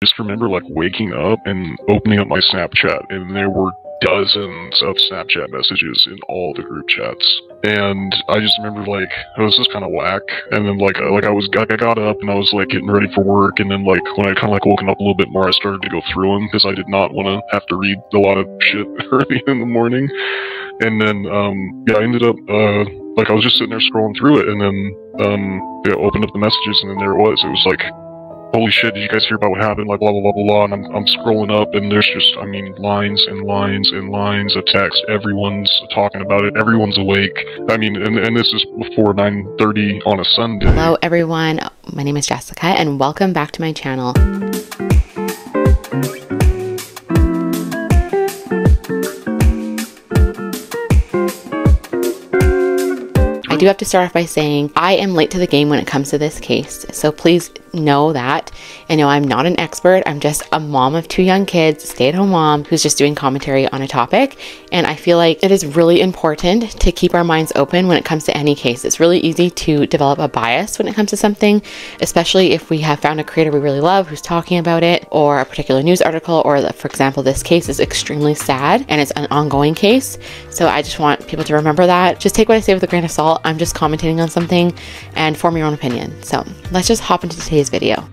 just remember like waking up and opening up my Snapchat, and there were dozens of Snapchat messages in all the group chats. And I just remember like, oh, this is kind of whack. And then I got up and I was like getting ready for work. And then like when I kind of like woken up a little bit more, I started to go through them because I did not want to have to read a lot of shit early in the morning. And then, yeah, I ended up, like I was just sitting there scrolling through it, and then, yeah, opened up the messages, and then there it was. It was like, holy shit, did you guys hear about what happened? Like, blah, blah, blah, blah, blah. And I'm scrolling up, and there's just, I mean, lines and lines and lines of text. Everyone's talking about it. Everyone's awake. I mean, and this is before 9:30 on a Sunday. Hello, everyone. My name is Jessica, and welcome back to my channel. I do have to start off by saying I am late to the game when it comes to this case, so please know that. And no, I'm not an expert. I'm just a mom of 2 young kids, stay-at-home mom who's just doing commentary on a topic. And I feel like it is really important to keep our minds open when it comes to any case. It's really easy to develop a bias when it comes to something, especially if we have found a creator we really love who's talking about it, or a particular news article, or that, for example, this case is extremely sad and it's an ongoing case. So I just want people to remember that. Just take what I say with a grain of salt. I'm just commentating on something, and form your own opinion. So let's just hop into today's video.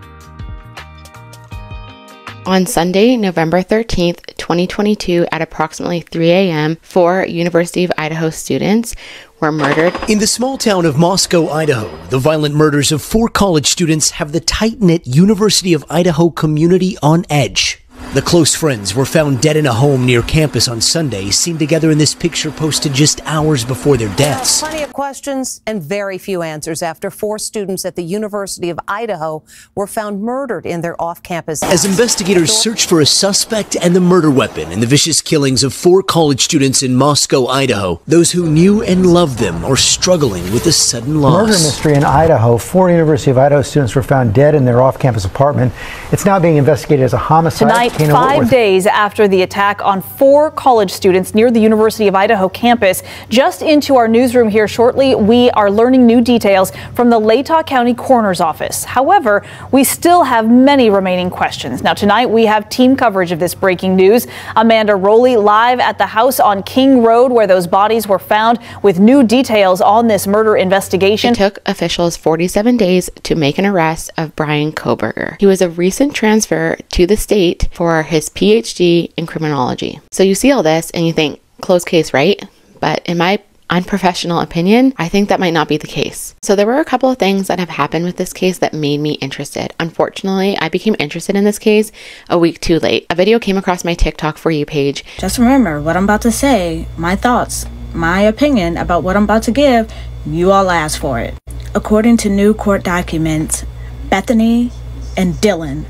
On Sunday, November 13th, 2022, at approximately 3 a.m., 4 University of Idaho students were murdered. In the small town of Moscow, Idaho, the violent murders of 4 college students have the tight-knit University of Idaho community on edge. The close friends were found dead in a home near campus on Sunday, seen together in this picture posted just hours before their deaths. Plenty of questions and very few answers after 4 students at the University of Idaho were found murdered in their off-campus house. As investigators search for a suspect and the murder weapon in the vicious killings of 4 college students in Moscow, Idaho, those who knew and loved them are struggling with a sudden loss. Murder mystery in Idaho. 4 University of Idaho students were found dead in their off-campus apartment. It's now being investigated as a homicide. Tonight, 5 days after the attack on 4 college students near the University of Idaho campus. Just into our newsroom here shortly, we are learning new details from the Latah County Coroner's Office. However, we still have many remaining questions. Now, tonight we have team coverage of this breaking news. Amanda Rowley live at the house on King Road where those bodies were found with new details on this murder investigation. It took officials 47 days to make an arrest of Brian Koberger. He was a recent transfer to the state for his PhD in criminology. So you see all this and you think, closed case, right? But in my unprofessional opinion, I think that might not be the case. So there were a couple of things that have happened with this case that made me interested. Unfortunately, I became interested in this case a week too late. A video came across my TikTok For You page. Just remember what I'm about to say, my thoughts, my opinion about what I'm about to give, you all asked for it. According to new court documents, Bethany and Dylan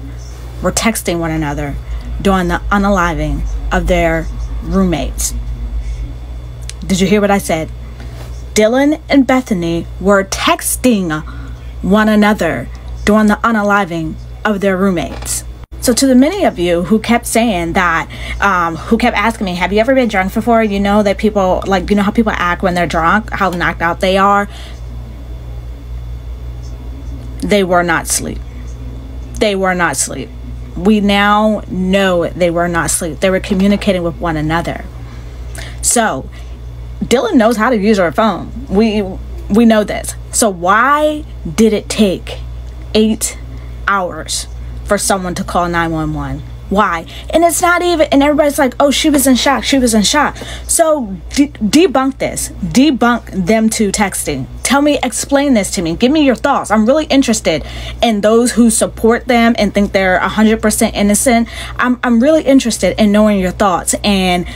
were texting one another during the unaliving of their roommates. Did you hear what I said? Dylan and Bethany were texting one another during the unaliving of their roommates. So to the many of you who kept saying that, who kept asking me, have you ever been drunk before? You know that people, like, you know how people act when they're drunk, how knocked out they are? They were not asleep. They were not asleep. We now know they were not asleep. They were communicating with one another. So Dylan knows how to use her phone. We know this. So why did it take 8 hours for someone to call 911? Why? And it's not even, and everybody's like, oh, she was in shock. She was in shock. So debunk this. Debunk them two texting. Tell me, explain this to me. Give me your thoughts. I'm really interested in those who support them and think they're 100% innocent. I'm really interested in knowing your thoughts and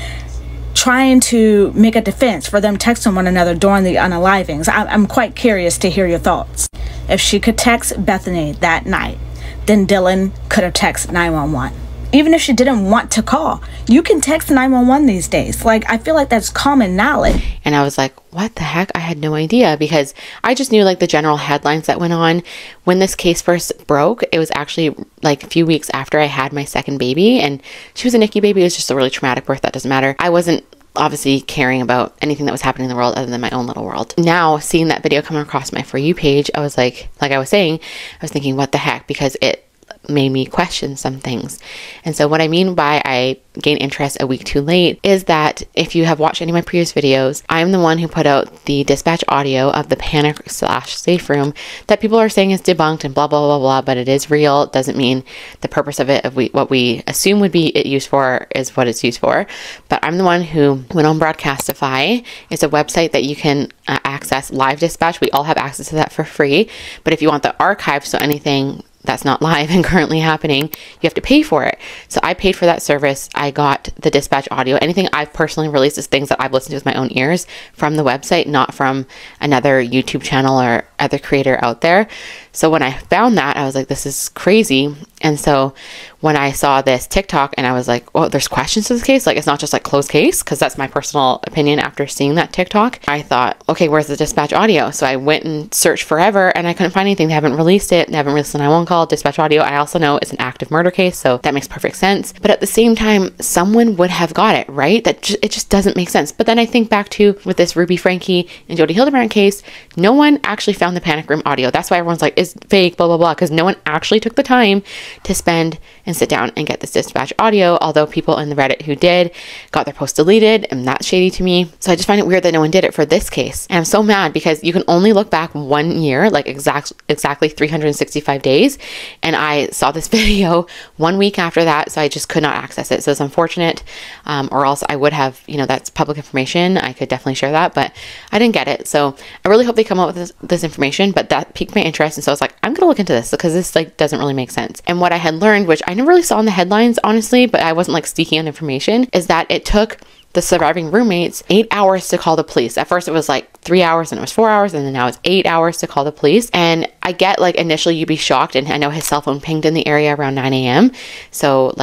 trying to make a defense for them texting one another during the unalivings. I'm quite curious to hear your thoughts. If she could text Bethany that night, then Dylan could have texted 911. Even if she didn't want to call, you can text 911 these days. Like, I feel like that's common knowledge. And I was like, what the heck? I had no idea, because I just knew like the general headlines that went on. When this case first broke, it was actually like a few weeks after I had my second baby, and she was a NICU baby. It was just a really traumatic birth. That doesn't matter. I wasn't obviously caring about anything that was happening in the world other than my own little world. Now, seeing that video come across my For You page, I was like I was saying, I was thinking, what the heck? Because it made me question some things. And so what I mean by I gained interest a week too late is that if you have watched any of my previous videos, I'm the one who put out the dispatch audio of the panic/safe room that people are saying is debunked and blah, blah, blah, blah, but it is real. It doesn't mean the purpose of it, what we assume would be it used for is what it's used for. But I'm the one who went on Broadcastify. It's a website that you can access live dispatch. We all have access to that for free. But if you want the archive, so anything that's not live and currently happening, you have to pay for it. So I paid for that service. I got the dispatch audio. Anything I've personally released is things that I've listened to with my own ears from the website, not from another YouTube channel or other creator out there. So when I found that, I was like, this is crazy. And so when I saw this TikTok and I was like, oh, there's questions to this case. Like, it's not just like closed case, because that's my personal opinion after seeing that TikTok. I thought, okay, where's the dispatch audio? So I went and searched forever and I couldn't find anything. They haven't released it. They haven't released the 911 call, dispatch audio. I also know it's an active murder case, so that makes perfect sense. But at the same time, someone would have got it, right? It just doesn't make sense. But then I think back to with this Ruby Franke and Jody Hildebrand case, no one actually found the panic room audio. That's why everyone's like, it's fake, blah, blah, blah, because no one actually took the time to spend and sit down and get this dispatch audio, although people in the Reddit who did got their post deleted, and that's shady to me. So I just find it weird that no one did it for this case. And I'm so mad because you can only look back 1 year, like exactly 365 days. And I saw this video 1 week after that, so I just could not access it. So it's unfortunate, or else I would have, that's public information. I could definitely share that, but I didn't get it. So I really hope they come up with this information, but that piqued my interest. And so I was like, I'm going to look into this because this doesn't really make sense. And what I had learned, which I never really saw in the headlines, honestly, but I wasn't sneaking on information, is that it took the surviving roommates 8 hours to call the police. At first it was 3 hours, and it was 4 hours, and then now it's 8 hours to call the police. And I get initially you'd be shocked, and I know his cell phone pinged in the area around 9 a.m. So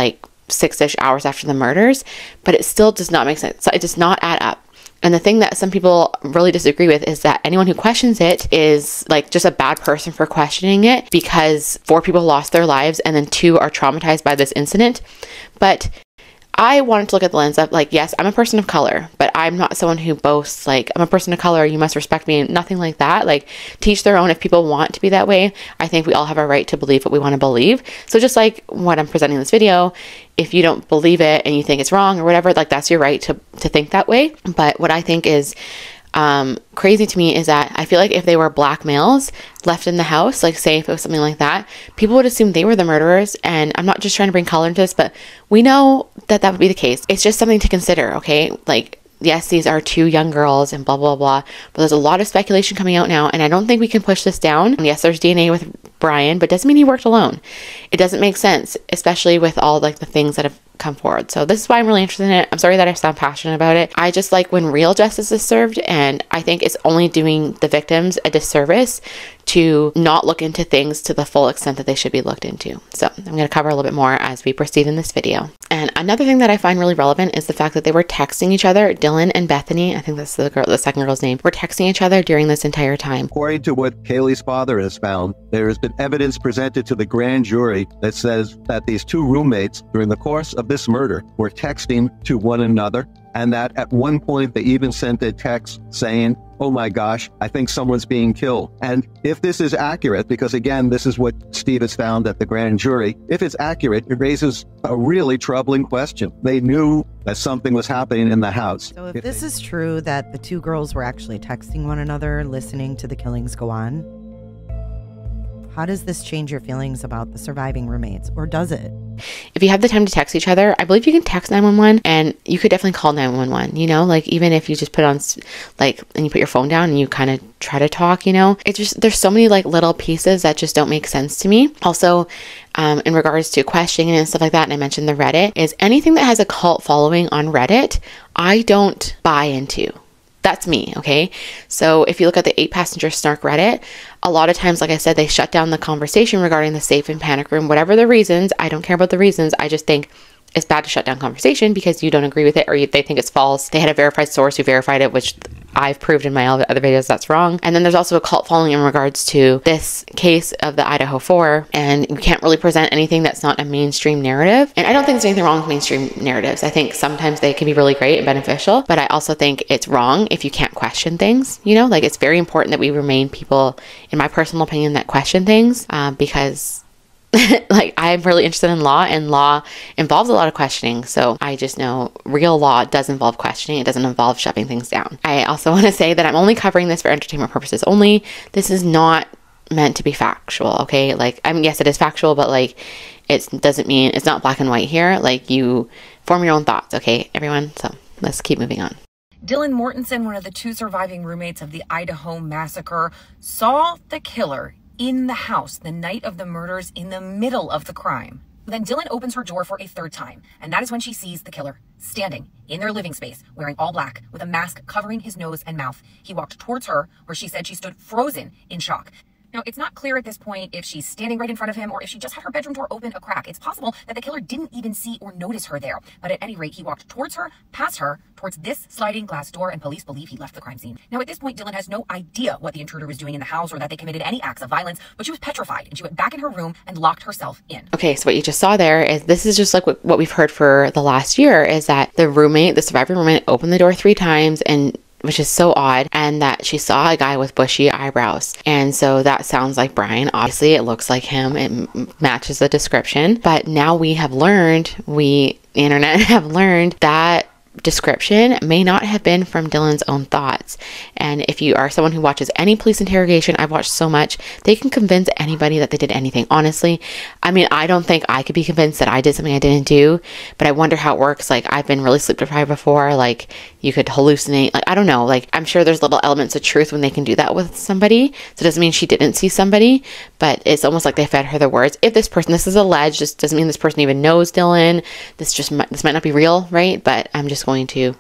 6-ish hours after the murders, but it still does not make sense. So it does not add up. And the thing that some people really disagree with is that anyone who questions it is just a bad person for questioning it, because 4 people lost their lives and then 2 are traumatized by this incident. But I wanted to look at the lens of yes, I'm a person of color, but I'm not someone who boasts I'm a person of color, you must respect me, and nothing like that. Teach their own. If people want to be that way, I think we all have a right to believe what we want to believe. So just like what I'm presenting in this video, if you don't believe it and you think it's wrong or whatever, that's your right to think that way. But what I think is crazy to me is that I feel if they were black males left in the house, say if it was something like that, people would assume they were the murderers. And I'm not just trying to bring color into this, but we know that would be the case. It's just something to consider, okay? Yes, these are 2 young girls and blah, blah, blah, but there's a lot of speculation coming out now, and I don't think we can push this down. And yes, there's DNA with Brian, but it doesn't mean he worked alone. It doesn't make sense, especially with all the things that have come forward. So this is why I'm really interested in it. I'm sorry that I sound passionate about it. I just like when real justice is served, and I think it's only doing the victims a disservice to not look into things to the full extent that they should be looked into. So I'm going to cover a little bit more as we proceed in this video. And another thing that I find really relevant is the fact that they were texting each other. Dylan and Bethany, I think that's the second girl's name, were texting each other during this entire time. According to what Kaylee's father has found, there has been evidence presented to the grand jury that says that these 2 roommates during the course of this murder were texting to one another, and that at one point they even sent a text saying, "Oh my gosh, I think someone's being killed." And if this is accurate, because again, this is what Steve has found at the grand jury, if it's accurate, it raises a really troubling question. They knew that something was happening in the house. So if this is true, that the 2 girls were actually texting one another, listening to the killings go on, how does this change your feelings about the surviving roommates, or does it? If you have the time to text each other, I believe you can text 911, and you could definitely call 911, even if you just put on, and you put your phone down and you kind of try to talk, it's just, there's so many little pieces that just don't make sense to me. Also, in regards to questioning and stuff like that, and I mentioned the Reddit, is anything that has a cult following on Reddit, I don't buy into. That's me, okay? So if you look at the 8-passenger snark Reddit, a lot of times, like I said, they shut down the conversation regarding the safe and panic room, whatever the reasons. I don't care about the reasons. I just think it's bad to shut down conversation because you don't agree with it, or they think it's false. They had a verified source who verified it, which I've proved in my other videos that's wrong. And then there's also a cult following in regards to this case of the Idaho4, and you can't really present anything that's not a mainstream narrative. And I don't think there's anything wrong with mainstream narratives. I think sometimes they can be really great and beneficial, but I also think it's wrong if you can't question things. It's very important that we remain people, in my personal opinion, that question things, because like, I'm really interested in law, and law involves a lot of questioning. So I just know real law does involve questioning. It doesn't involve shoving things down. I also want to say that I'm only covering this for entertainment purposes only. This is not meant to be factual, okay? Like, I mean, yes, it is factual, but like, it doesn't mean it's not black and white here. Like, you form your own thoughts, okay, everyone? So let's keep moving on. Dylan Mortensen, one of the 2 surviving roommates of the Idaho massacre, saw the killer in the house the night of the murders in the middle of the crime. Then Dylan opens her door for a 3rd time, and that is when she sees the killer standing in their living space, wearing all black, with a mask covering his nose and mouth. He walked towards her, where she said she stood frozen in shock. Now, it's not clear at this point if she's standing right in front of him or if she just had her bedroom door open a crack. It's possible that the killer didn't even see or notice her there. But at any rate, he walked towards her, past her, towards this sliding glass door, and police believe he left the crime scene. Now, at this point, Dylan has no idea what the intruder was doing in the house or that they committed any acts of violence, but she was petrified, and she went back in her room and locked herself in. Okay, so what you just saw there is, this is just like what we've heard for the last year, is that the roommate, the surviving roommate, opened the door 3 times, and which is so odd, and that she saw a guy with bushy eyebrows. And so that sounds like Brian. Obviously, it looks like him. It matches the description. But now we have learned, the internet have learned, that description may not have been from Dylan's own thoughts. And if you are someone who watches any police interrogation, I've watched so much, they can convince anybody that they did anything. Honestly, I mean, I don't think I could be convinced that I did something I didn't do, but I wonder how it works. Like, I've been really sleep deprived before. Like, you could hallucinate. Like, I don't know. Like, I'm sure there's little elements of truth when they can do that with somebody. So it doesn't mean she didn't see somebody, but it's almost like they fed her the words. If this person, this is alleged, this doesn't mean this person even knows Dylan. This might not be real, right? But I'm just going to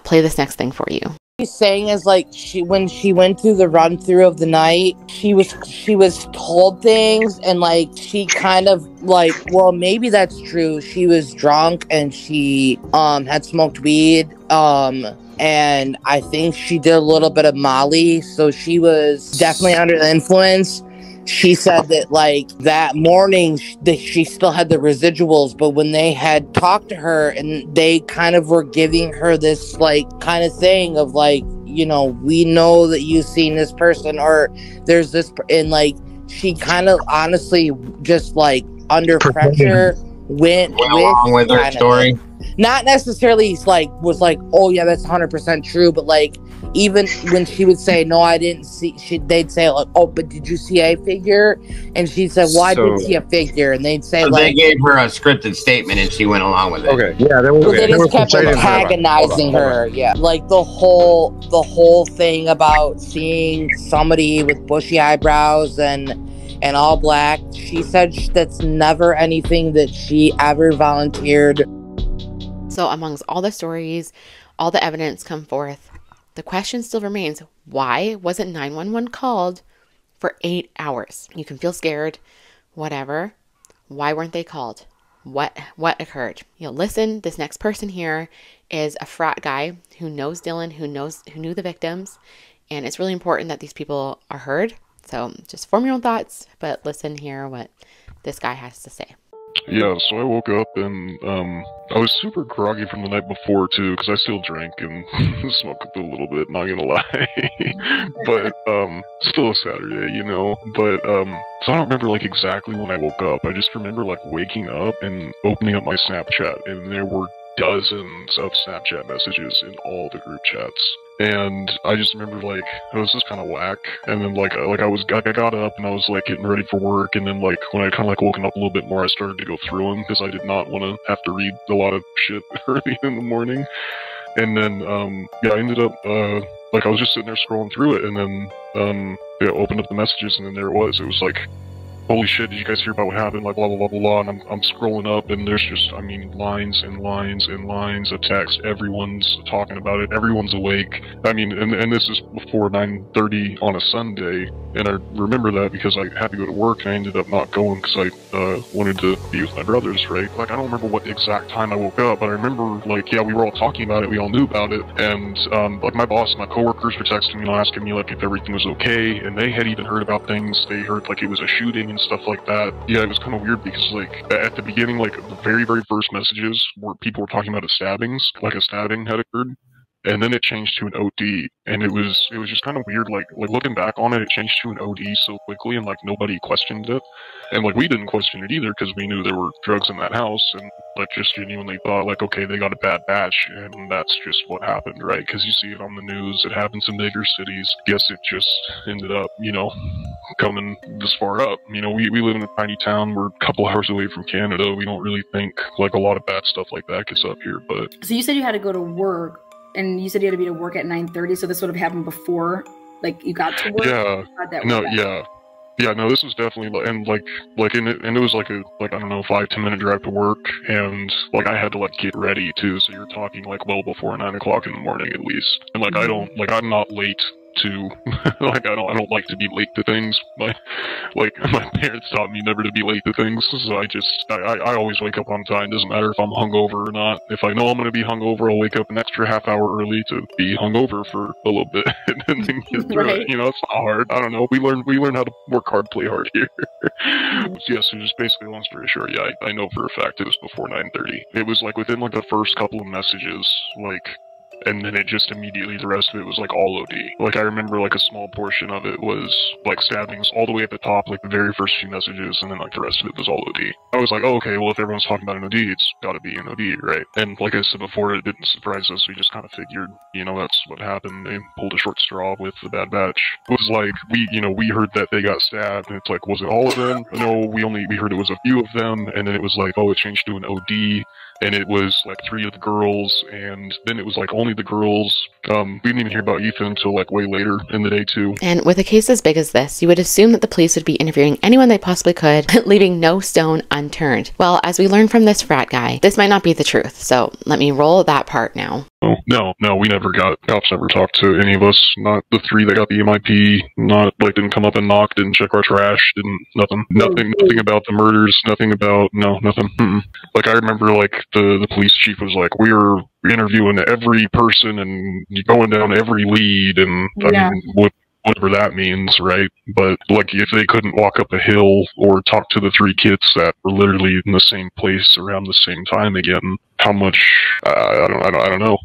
play this next thing for you. She's saying is, like, when she went through the run through of the night, she was told things, and like she kind of like, well, maybe that's true. She was drunk and she had smoked weed, and I think she did a little bit of Molly, so she was definitely under the influence. She said that, like, that morning she still had the residuals, but when they had talked to her and they kind of were giving her this, like, kind of thing of, like, you know, we know that you've seen this person, or there's this, and, like, she kind of honestly just, like, under pressure went along with her story. Not necessarily, like, was like, oh yeah, that's 100% true, but like, even when she would say, no, I didn't see, they'd say, like, oh, but did you see a figure? And she said, well, I did see a figure. And they'd say, so like, they gave her a scripted statement and she went along with it. Okay, yeah, they just kept antagonizing her. Yeah, like the whole thing about seeing somebody with bushy eyebrows and all black. She said that's never anything that she ever volunteered. So amongst all the stories, all the evidence come forth, the question still remains, why wasn't 911 called for 8 hours? You can feel scared, whatever. Why weren't they called? What occurred? You know, listen, this next person here is a frat guy who knows Dylan, who knew the victims, and it's really important that these people are heard. So just form your own thoughts, but listen here what this guy has to say. Yeah, so I woke up and I was super groggy from the night before too, because I still drank and smoked a little bit, not gonna lie. But still a Saturday, you know. But so I don't remember like exactly when I woke up. I just remember like waking up and opening up my Snapchat, and there were dozens of Snapchat messages in all the group chats. And I just remember, like, it was just kind of whack. And then, I got up and I was, like, getting ready for work. And then, like, when I kind of, like, woken up a little bit more, I started to go through them because I did not want to have to read a lot of shit early in the morning. And then, yeah, I ended up, like, I was just sitting there scrolling through it. And then, yeah, opened up the messages, and then there it was. It was like, holy shit, did you guys hear about what happened? Like, blah, blah, blah, blah, blah. And I'm scrolling up, and there's just, I mean, lines and lines and lines of text. Everyone's talking about it. Everyone's awake. I mean, and this is before 9:30 on a Sunday. And I remember that because I had to go to work, and I ended up not going because I wanted to be with my brothers, right? Like, I don't remember what exact time I woke up, but I remember, like, yeah, we were all talking about it. We all knew about it. And, like, my boss and my coworkers were texting me and asking me, like, if everything was okay. And they had even heard about things. They heard, like, it was a shooting and stuff like that. Yeah, it was kind of weird because, like, at the beginning, like, the very, very first messages where people were talking about stabbings, like a stabbing had occurred. and then it changed to an OD, and it was just kind of weird. Like looking back on it, it changed to an OD so quickly, and like nobody questioned it, and like we didn't question it either because we knew there were drugs in that house, and like just genuinely thought like, okay, they got a bad batch, and that's just what happened, right? Because you see it on the news, it happens in bigger cities. Guess it just ended up, you know, coming this far up. You know, we live in a tiny town. We're a couple hours away from Canada. We don't really think like a lot of bad stuff like that gets up here. But so you said you had to go to work, and you said you had to be to work at 9:30. So this would have happened before, like you got to work. Yeah. No. Yeah. Yeah. No. This was definitely and it was like I don't know, 5-10 minute drive to work, and like I had to like get ready too. So you're talking like well before 9 o'clock in the morning at least. And like I'm not late to like I don't like to be late to things. My parents taught me never to be late to things, so I always wake up on time. Doesn't matter if I'm hungover or not. If I know I'm gonna be hungover, I'll wake up an extra half hour early to be hungover for a little bit and then get through it. You know, it's not hard. I don't know. We learn how to work hard, play hard here. Yeah, so just basically, long story short, yeah, I know for a fact it was before 9:30. It was like within like the first couple of messages, like. And then it just immediately, the rest of it was like all OD. Like I remember like a small portion of it was like stabbings all the way at the top, like the very first few messages, and then like the rest of it was all OD. I was like, oh, okay, well if everyone's talking about an OD, it's gotta be an OD, right? And like I said before, it didn't surprise us. We just kind of figured, you know, that's what happened. They pulled a short straw with the Bad Batch. It was like, we heard that they got stabbed, and it's like, was it all of them? No, we heard it was a few of them, and then it was like, oh, it changed to an OD. And it was like 3 of the girls, and then it was like only the girls. We didn't even hear about Ethan until like way later in the day too. And with a case as big as this, you would assume that the police would be interviewing anyone they possibly could, leaving no stone unturned. Well, as we learned from this frat guy, this might not be the truth. So let me roll that part now. Oh, no, we never got, cops never talked to any of us. Not the 3 that got the MIP, not, like, didn't come up and knock, didn't check our trash, nothing about the murders, nothing about, nothing. Like, I remember, like, the police chief was like, we're interviewing every person and going down every lead, and, I mean, whatever that means, right? But, like, if they couldn't walk up a hill or talk to the 3 kids that were literally in the same place around the same time again, how much, I don't know.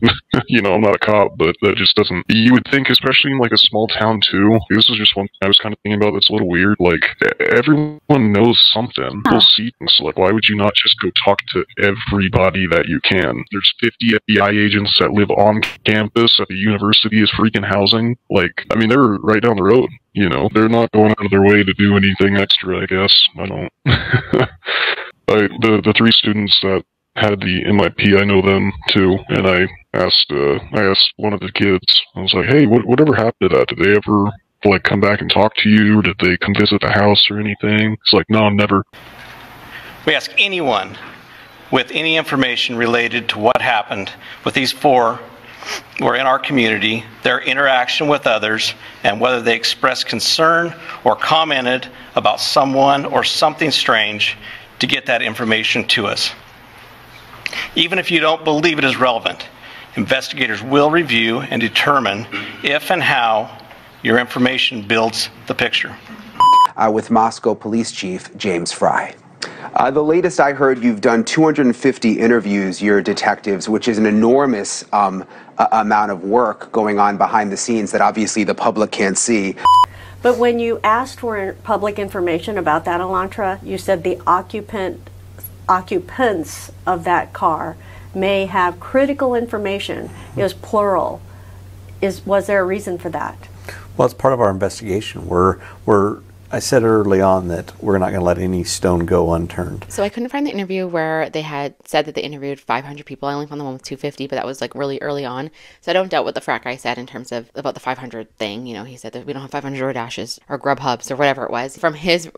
You know, I'm not a cop, but that just doesn't, you would think, especially in like a small town too, this is just one thing I was kind of thinking about that's a little weird, like, everyone knows something. People see things, like, why would you not just go talk to everybody that you can? There's 50 FBI agents that live on campus at the university as freaking housing. Like, I mean, they're right down the road, you know? They're not going out of their way to do anything extra, I guess. I don't. The 3 students that had the MIP, I know them too, and I asked one of the kids, I was like, hey, whatever happened to that? Did they ever, like, come back and talk to you? Did they come visit the house or anything? It's like, no, never. We ask anyone with any information related to what happened with these 4 who are in our community, their interaction with others, and whether they expressed concern or commented about someone or something strange, to get that information to us. Even if you don't believe it is relevant, investigators will review and determine if and how your information builds the picture. With Moscow Police Chief James Fry. The latest I heard, you've done 250 interviews, your detectives, which is an enormous amount of work going on behind the scenes that obviously the public can't see. But when you asked for public information about that, Elantra, you said the occupants of that car may have critical information. It was plural. Was there a reason for that? Well, it's part of our investigation. I said early on that we're not going to let any stone go unturned. So I couldn't find the interview where they had said that they interviewed 500 people. I only found the one with 250, but that was like really early on. So I don't doubt what the frat guy said in terms of about the 500 thing. You know, he said that we don't have 500 DoorDashes or Grubhubs or whatever it was. From his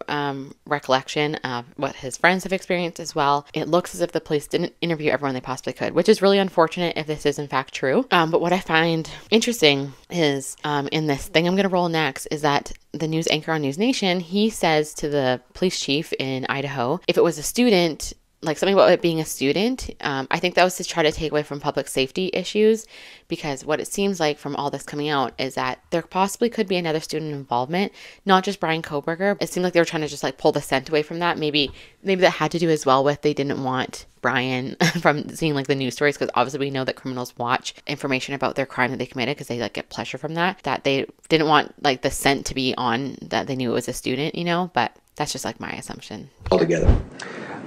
recollection of what his friends have experienced as well, it looks as if the police didn't interview everyone they possibly could, which is really unfortunate if this is in fact true. But what I find interesting is in this thing I'm going to roll next is that the news anchor on News Nation, he says to the police chief in Idaho, if it was a student, like something about it being a student. I think that was to try to take away from public safety issues, because what it seems like from all this coming out is that there possibly could be another student involvement, not just Brian Koberger. It seemed like they were trying to just like pull the scent away from that. Maybe that had to do as well with they didn't want Brian from seeing like the news stories, because obviously we know that criminals watch information about their crime that they committed because they like get pleasure from that they didn't want like the scent to be on that they knew it was a student, you know, but that's just like my assumption. Altogether.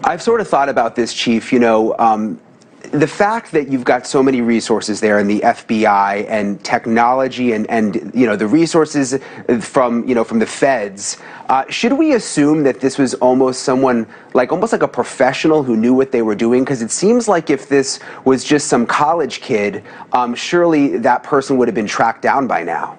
I've sort of thought about this, Chief, you know, the fact that you've got so many resources there in the FBI and technology and you know, the resources from, you know, from the feds, should we assume that this was almost someone, like almost like a professional who knew what they were doing? Because it seems like if this was just some college kid, surely that person would have been tracked down by now.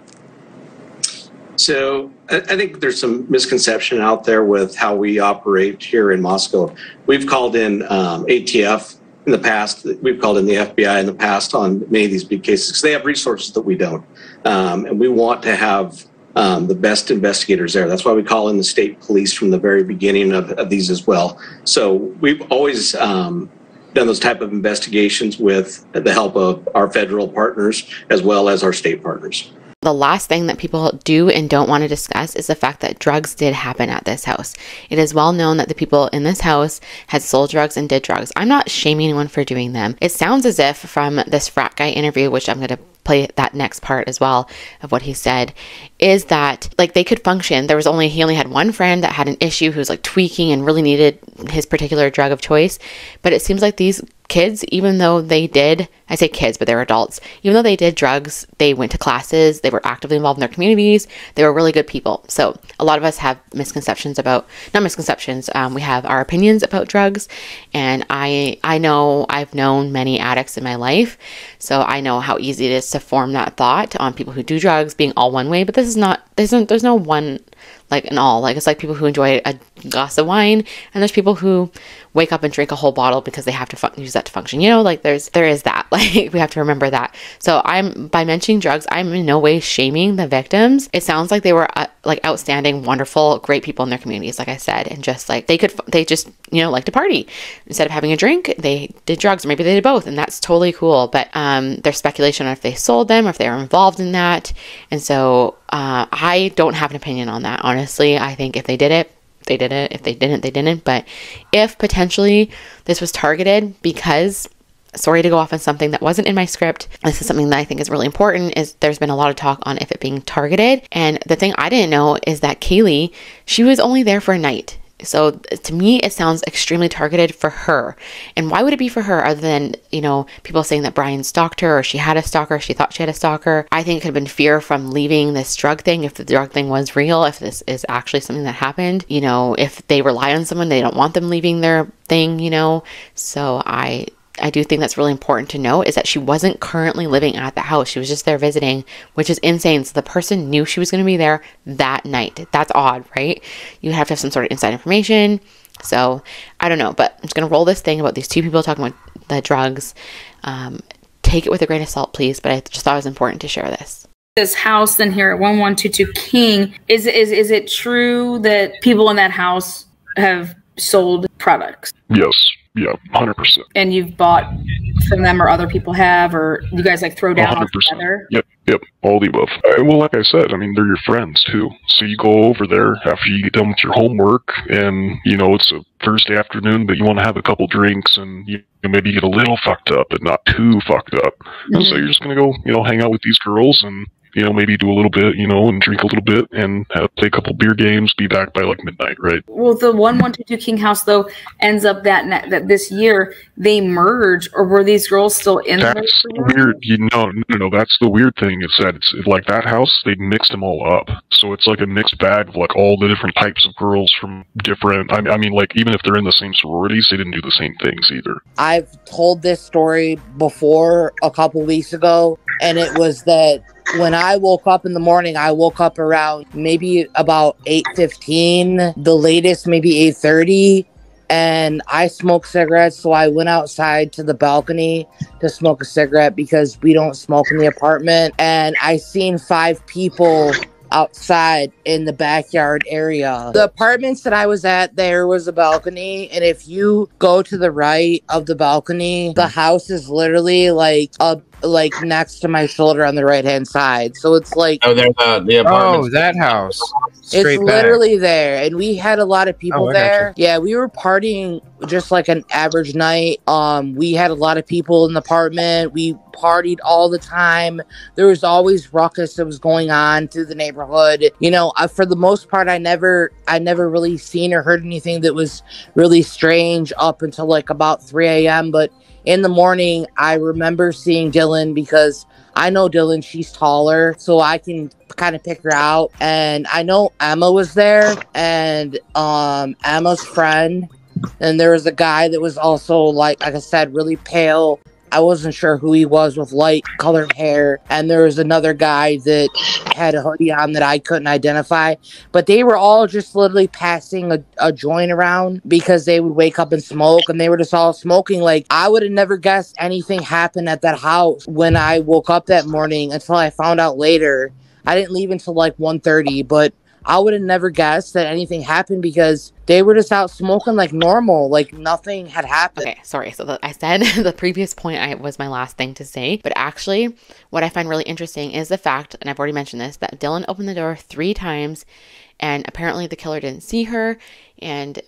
So I think there's some misconception out there with how we operate here in Moscow. We've called in ATF in the past. We've called in the FBI in the past on many of these big cases because they have resources that we don't. And we want to have the best investigators there. That's why we call in the state police from the very beginning of these as well. So we've always done those type of investigations with the help of our federal partners as well as our state partners. The last thing that people do and don't want to discuss is the fact that drugs did happen at this house. It is well known that the people in this house had sold drugs and did drugs. I'm not shaming anyone for doing them. It sounds as if from this frat guy interview, which I'm going to play that next part as well of what he said, is that like they could function. He only had one friend that had an issue who was like tweaking and really needed his particular drug of choice. But it seems like these kids, even though they did, I say kids, but they're adults, even though they did drugs, they went to classes, they were actively involved in their communities, they were really good people. So a lot of us have misconceptions about, not misconceptions, we have our opinions about drugs. And I know I've known many addicts in my life, so I know how easy it is to form that thought on people who do drugs being all one way, but this is not, there's no one like an all. Like it's like people who enjoy a glass of wine, and there's people who wake up and drink a whole bottle because they have to use that to function. You know, like there is that. Like we have to remember that. So by mentioning drugs, I'm in no way shaming the victims. It sounds like they were like outstanding, wonderful, great people in their communities, like I said, and just like they just, you know, like to party. Instead of having a drink, they did drugs, or maybe they did both, and that's totally cool. But there's speculation on if they sold them or if they were involved in that. And so I don't have an opinion on that, honestly. I think if they did it, they did it. If they didn't, they didn't. But if potentially this was targeted, because, sorry to go off on something that wasn't in my script, this is something that I think is really important, is there's been a lot of talk on if it being targeted. And the thing I didn't know is that Kaylee, she was only there for a night. So to me, it sounds extremely targeted for her. And why would it be for her other than, you know, people saying that Brian stalked her, or she had a stalker, she thought she had a stalker? I think it could have been fear from leaving this drug thing, if the drug thing was real, if this is actually something that happened, you know, if they rely on someone, they don't want them leaving their thing, you know. So I do think that's really important to note, is that she wasn't currently living at the house. She was just there visiting, which is insane. So the person knew she was going to be there that night. That's odd, right? You have to have some sort of inside information. So I don't know, but I'm just going to roll this thing about these two people talking about the drugs. Take it with a grain of salt, please. But I just thought it was important to share this. This house then here at 1122 King, is it true that people in that house have sold products? Yes. Yeah, 100%. And you've bought from them, or other people have, or you guys like throw down 100%. together? Yep, all the above. Well, like I said, I mean, they're your friends too. So you go over there after you get done with your homework, and, you know, it's a Thursday afternoon, but you want to have a couple drinks, and you maybe get a little fucked up, but not too fucked up. And so you're just going to go, you know, hang out with these girls and, you know, maybe do a little bit, you know, and drink a little bit and play a couple beer games, be back by like midnight, right? Well, the 1122 King house, though, ends up that this year they merge, or were these girls still in there? That's weird. No, that's the weird thing, is that it's like that house, they mixed them all up. So it's like a mixed bag of like all the different types of girls from different, I mean, like even if they're in the same sororities, they didn't do the same things either. I've told this story before a couple weeks ago, and it was that when I woke up in the morning, I woke up around maybe about 8:15, the latest maybe 8:30, and I smoke cigarettes, so I went outside to the balcony to smoke a cigarette because we don't smoke in the apartment, and I seen 5 people outside in the backyard area. The apartments that I was at, there was a balcony, and if you go to the right of the balcony, the house is literally like next to my shoulder on the right hand side. So it's like, oh, there's the apartments. Oh, that house. It's Straight back. literally there, and we had a lot of people Oh, I gotcha. there. Yeah, we were partying just like an average night. We had a lot of people in the apartment. We partied all the time. There was always ruckus that was going on through the neighborhood. You know, for the most part, I never really seen or heard anything that was really strange up until like about 3 a.m. But in the morning, I remember seeing Dylan because I know Dylan, she's taller, so I can kind of pick her out. And I know Emma was there, and Emma's friend. And there was a guy that was also, like I said, really pale. I wasn't sure who he was, with light colored hair. And there was another guy that had a hoodie on that I couldn't identify. But they were all just literally passing a joint around because they would wake up and smoke. And they were just all smoking. Like, I would have never guessed anything happened at that house when I woke up that morning until I found out later. I didn't leave until like 1:30, but I would have never guessed that anything happened because they were just out smoking like normal, like nothing had happened. Okay, sorry. So I said the previous point was my last thing to say, but actually what I find really interesting is the fact, and I've already mentioned this, that Dylan opened the door 3 times and apparently the killer didn't see her. And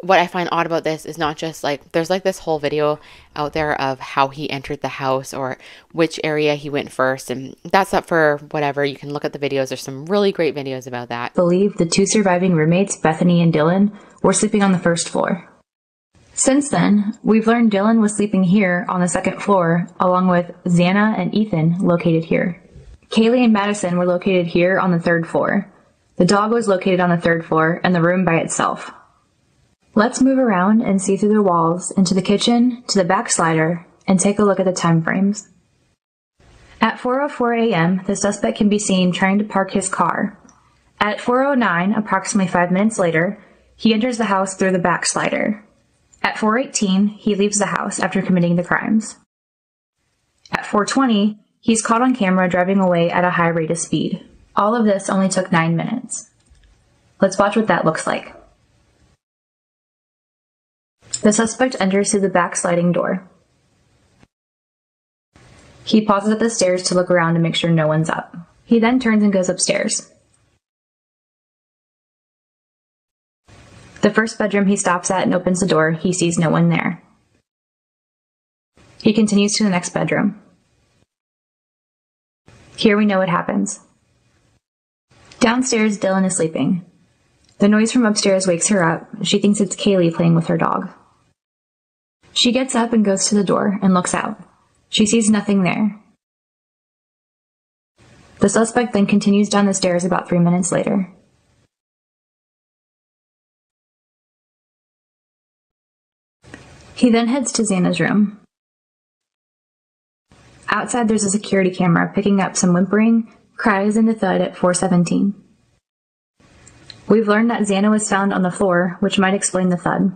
what I find odd about this is not just like, there's like this whole video out there of how he entered the house or which area he went first. And that's up for whatever. You can look at the videos. There's some really great videos about that. Believe the 2 surviving roommates, Bethany and Dylan, were sleeping on the first floor. Since then, we've learned Dylan was sleeping here on the 2nd floor, along with Xana and Ethan located here. Kaylee and Madison were located here on the 3rd floor. The dog was located on the 3rd floor and the room by itself. Let's move around and see through the walls into the kitchen, to the back slider, and take a look at the time frames. At 4:04 a.m., the suspect can be seen trying to park his car. At 4:09, approximately 5 minutes later, he enters the house through the back slider. At 4:18, he leaves the house after committing the crimes. At 4:20, he's caught on camera driving away at a high rate of speed. All of this only took 9 minutes. Let's watch what that looks like. The suspect enters through the back sliding door. He pauses at the stairs to look around to make sure no one's up. He then turns and goes upstairs. The first bedroom he stops at and opens the door, he sees no one there. He continues to the next bedroom. Here we know what happens. Downstairs, Dylan is sleeping. The noise from upstairs wakes her up. She thinks it's Kaylee playing with her dog. She gets up and goes to the door and looks out. She sees nothing there. The suspect then continues down the stairs about 3 minutes later. He then heads to Xana's room. Outside there's a security camera picking up some whimpering, cries, and a thud at 4:17. We've learned that Xana was found on the floor, which might explain the thud.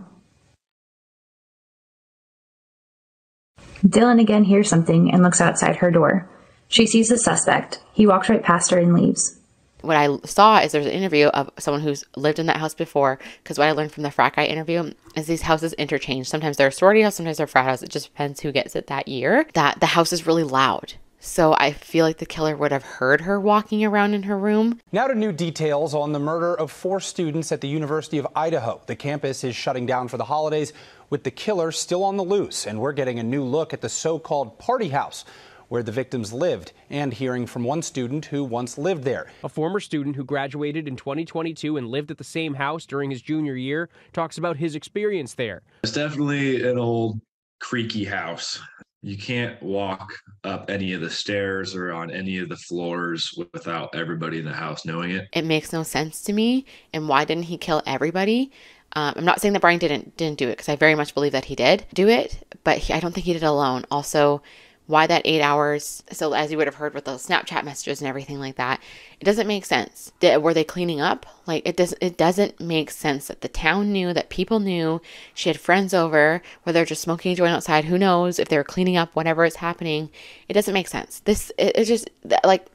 Dylan again hears something and looks outside her door. She sees the suspect. He walks right past her and leaves. What I saw is there's an interview of someone who's lived in that house before, because what I learned from the frat guy interview is these houses interchange. Sometimes they're a sorority house, sometimes they're a frat house. It just depends who gets it that year. That the house is really loud. So I feel like the killer would have heard her walking around in her room. Now to new details on the murder of 4 students at the University of Idaho. The campus is shutting down for the holidays with the killer still on the loose. And we're getting a new look at the so-called party house where the victims lived, and hearing from one student who once lived there. A former student who graduated in 2022 and lived at the same house during his junior year talks about his experience there. It's definitely an old creaky house. You can't walk up any of the stairs or on any of the floors without everybody in the house knowing it. It makes no sense to me. And why didn't he kill everybody? I'm not saying that Brian didn't do it, because I very much believe that he did do it, but I don't think he did it alone. Also, why that 8 hours? So as you would have heard with those Snapchat messages and everything like that, it doesn't make sense. Were they cleaning up? Like, it doesn't make sense that the town knew, that people knew. She had friends over, whether they're just smoking a joint outside, who knows, if they were cleaning up, whatever is happening. It doesn't make sense. It's just like,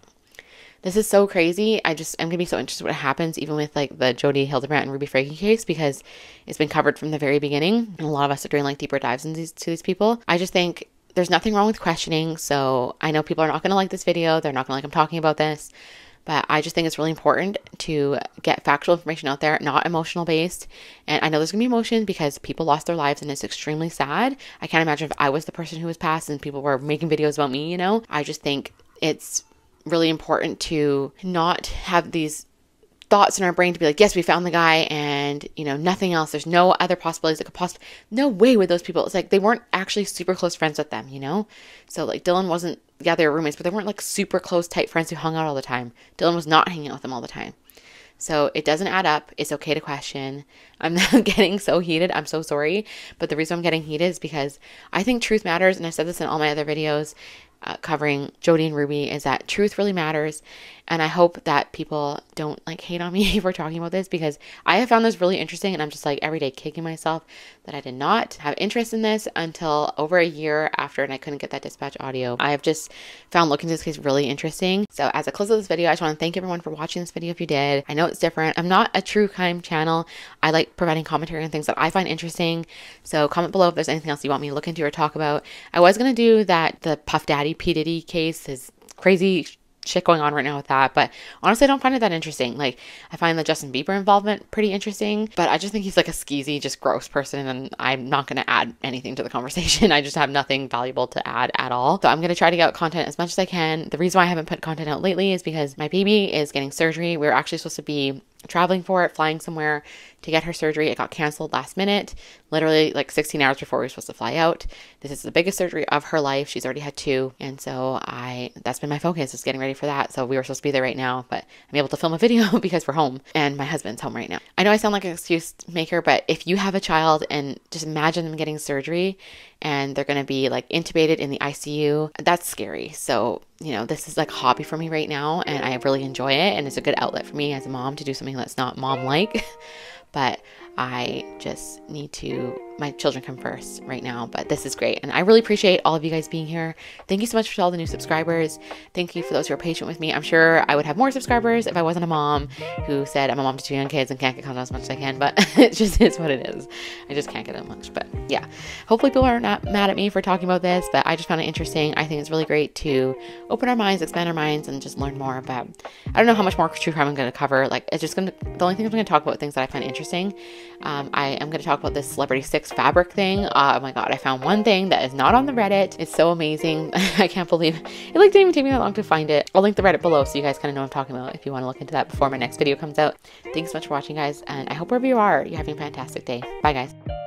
This is so crazy. I'm gonna be so interested what happens even with like the Jodi Hildebrandt and Ruby Franke case, because it's been covered from the very beginning and a lot of us are doing like deeper dives into these people. I just think there's nothing wrong with questioning. So I know people are not gonna like this video. They're not gonna like I'm talking about this, but I just think it's really important to get factual information out there, not emotional based. And I know there's gonna be emotion because people lost their lives and it's extremely sad. I can't imagine if I was the person who was passed and people were making videos about me, you know. I just think it's really important to not have these thoughts in our brain to be like, yes, we found the guy and, you know, nothing else. There's no other possibilities that could possibly, no way with those people. It's like they weren't actually super close friends with them, you know? So like Dylan wasn't, yeah, they were roommates, but they weren't like super close, tight friends who hung out all the time. Dylan was not hanging out with them all the time. So it doesn't add up. It's okay to question. I'm not getting so heated. I'm so sorry. But the reason I'm getting heated is because I think truth matters. And I've said this in all my other videos covering Jodi and Ruby, is that truth really matters. And I hope that people don't like hate on me for talking about this, because I have found this really interesting and I'm just like every day kicking myself that I did not have interest in this until over a year after and I couldn't get that dispatch audio. I have just found looking into this case really interesting. So as I close this video, I just want to thank everyone for watching this video if you did. I know it's different. I'm not a true crime channel. I like providing commentary on things that I find interesting. So comment below if there's anything else you want me to look into or talk about. I was going to do the Puff Daddy P. Diddy case, is crazy shit going on right now with that, but honestly I don't find it that interesting. Like I find the Justin Bieber involvement pretty interesting, but I just think he's like a skeezy, just gross person, and I'm not going to add anything to the conversation. I just have nothing valuable to add at all. So I'm going to try to get out content as much as I can. The reason why I haven't put content out lately is because my baby is getting surgery. We were actually supposed to be traveling for it, flying somewhere to get her surgery. It got canceled last minute, literally like 16 hours before we were supposed to fly out. This is the biggest surgery of her life. She's already had 2. And so that's been my focus, is getting ready for that. So we were supposed to be there right now, but I'm able to film a video because we're home and my husband's home right now. I know I sound like an excuse maker, but if you have a child and just imagine them getting surgery and they're going to be like intubated in the ICU, that's scary. So, you know, this is like a hobby for me right now and I really enjoy it. And it's a good outlet for me as a mom to do something that's not mom-like. But I just need to, my children come first right now, but this is great. And I really appreciate all of you guys being here. Thank you so much for all the new subscribers. Thank you for those who are patient with me. I'm sure I would have more subscribers if I wasn't a mom who said I'm a mom to 2 young kids and can't get content as much as I can, but it just is what it is. I just can't get it much, but yeah. Hopefully people are not mad at me for talking about this, but I just found it interesting. I think it's really great to open our minds, expand our minds, and just learn more about, I don't know how much more true crime I'm going to cover. Like it's just the only thing I'm going to talk about things that I find interesting. I am going to talk about this Celebrity 6 fabric thing. Oh my god, I found one thing that is not on the Reddit. It's so amazing. I can't believe it like didn't even take me that long to find it. I'll link the Reddit below so you guys kind of know what I'm talking about if you want to look into that before my next video comes out. Thanks so much for watching, guys, and I hope wherever you are, you're having a fantastic day. Bye, guys.